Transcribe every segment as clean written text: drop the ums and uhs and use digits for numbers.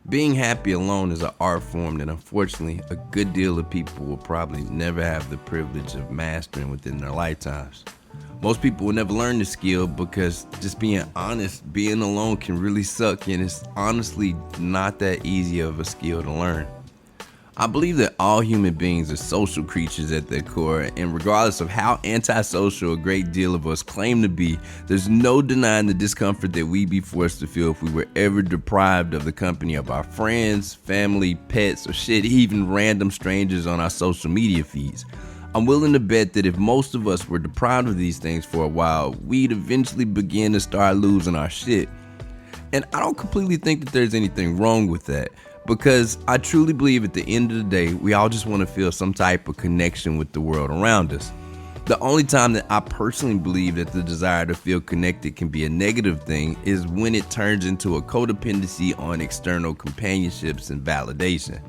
Being happy alone is an art form that unfortunately a good deal of people will probably never have the privilege of mastering within their lifetimes. Most people will never learn the skill because, just being honest, being alone can really suck, and it's honestly not that easy of a skill to learn. I believe that all human beings are social creatures at their core, and regardless of how antisocial a great deal of us claim to be, there's no denying the discomfort that we'd be forced to feel if we were ever deprived of the company of our friends, family, pets, or shit, even random strangers on our social media feeds. I'm willing to bet that if most of us were deprived of these things for a while, we'd eventually begin to start losing our shit. And I don't completely think that there's anything wrong with that, because I truly believe at the end of the day, we all just want to feel some type of connection with the world around us. The only time that I personally believe that the desire to feel connected can be a negative thing is when it turns into a codependency on external companionships and validation.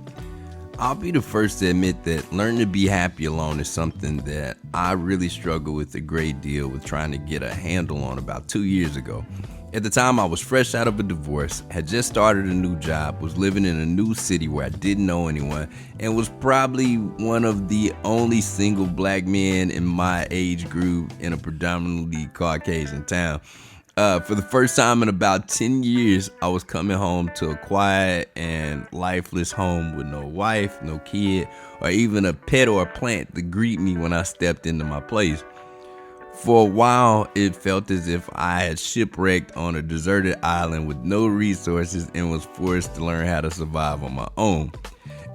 I'll be the first to admit that learning to be happy alone is something that I really struggle with a great deal with trying to get a handle on about 2 years ago. At the time, I was fresh out of a divorce, had just started a new job, was living in a new city where I didn't know anyone, and was probably one of the only single black men in my age group in a predominantly Caucasian town. For the first time in about 10 years, I was coming home to a quiet and lifeless home with no wife, no kid, or even a pet or a plant to greet me when I stepped into my place. For a while, it felt as if I had shipwrecked on a deserted island with no resources and was forced to learn how to survive on my own.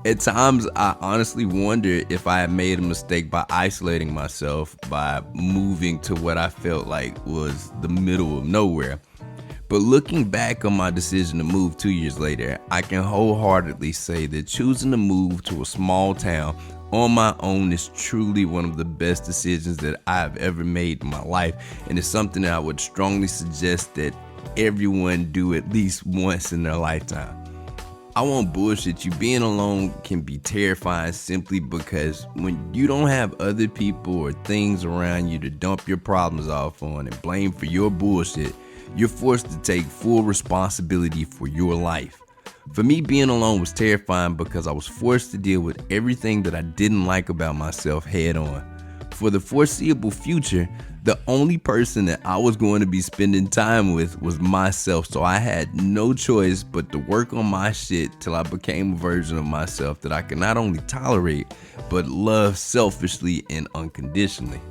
At times, I honestly wondered if I had made a mistake by isolating myself, by moving to what I felt like was the middle of nowhere. But looking back on my decision to move 2 years later, I can wholeheartedly say that choosing to move to a small town on my own is truly one of the best decisions that I have ever made in my life, and it's something that I would strongly suggest that everyone do at least once in their lifetime. I won't bullshit you, being alone can be terrifying simply because when you don't have other people or things around you to dump your problems off on and blame for your bullshit, you're forced to take full responsibility for your life. For me, being alone was terrifying because I was forced to deal with everything that I didn't like about myself head on. For the foreseeable future, the only person that I was going to be spending time with was myself, so I had no choice but to work on my shit till I became a version of myself that I could not only tolerate, but love selfishly and unconditionally.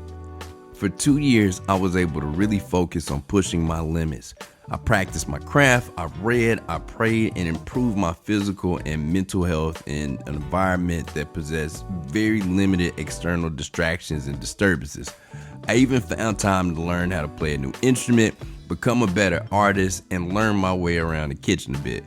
For 2 years, I was able to really focus on pushing my limits. I practiced my craft, I read, I prayed, and improved my physical and mental health in an environment that possessed very limited external distractions and disturbances. I even found time to learn how to play a new instrument, become a better artist, and learn my way around the kitchen a bit.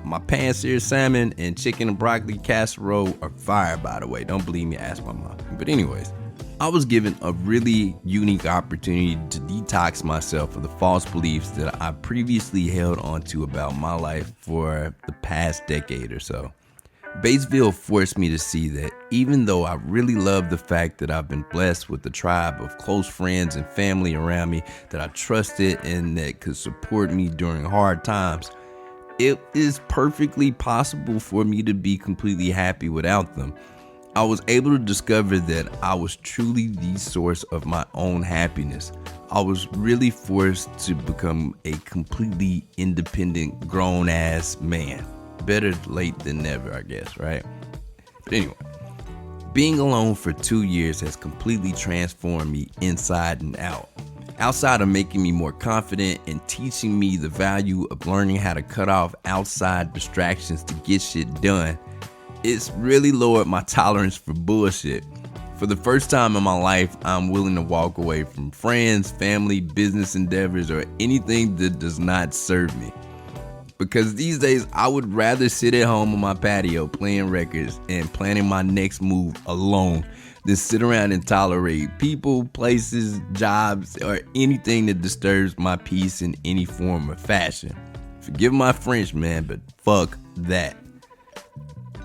My pan-seared salmon and chicken and broccoli casserole are fire, by the way. Don't believe me, ask my mom. But anyways, I was given a really unique opportunity to detox myself of the false beliefs that I previously held onto about my life for the past decade or so. Batesville forced me to see that even though I really love the fact that I've been blessed with a tribe of close friends and family around me that I trusted and that could support me during hard times, it is perfectly possible for me to be completely happy without them. I was able to discover that I was truly the source of my own happiness. I was really forced to become a completely independent, grown-ass man. Better late than never, I guess, right? But anyway, being alone for 2 years has completely transformed me inside and out. Outside of making me more confident and teaching me the value of learning how to cut off outside distractions to get shit done, it's really lowered my tolerance for bullshit. For the first time in my life, I'm willing to walk away from friends, family, business endeavors, or anything that does not serve me. Because these days, I would rather sit at home on my patio playing records and planning my next move alone than sit around and tolerate people, places, jobs, or anything that disturbs my peace in any form or fashion. Forgive my French, man, but fuck that.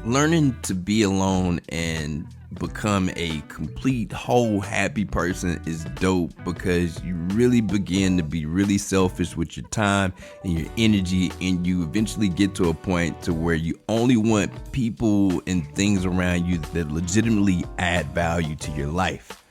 Learning to be alone and become a complete whole happy person is dope, because you really begin to be really selfish with your time and your energy, and you eventually get to a point to where you only want people and things around you that legitimately add value to your life.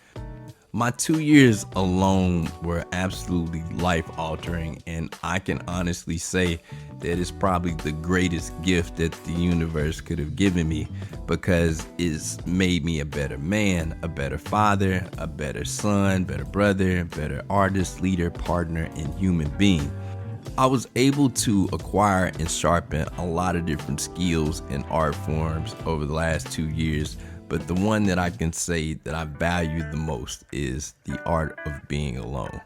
My 2 years alone were absolutely life altering, and I can honestly say that it's probably the greatest gift that the universe could have given me, because it's made me a better man, a better father, a better son, better brother, better artist, leader, partner, and human being. I was able to acquire and sharpen a lot of different skills and art forms over the last 2 years, but the one that I can say that I value the most is the art of being alone.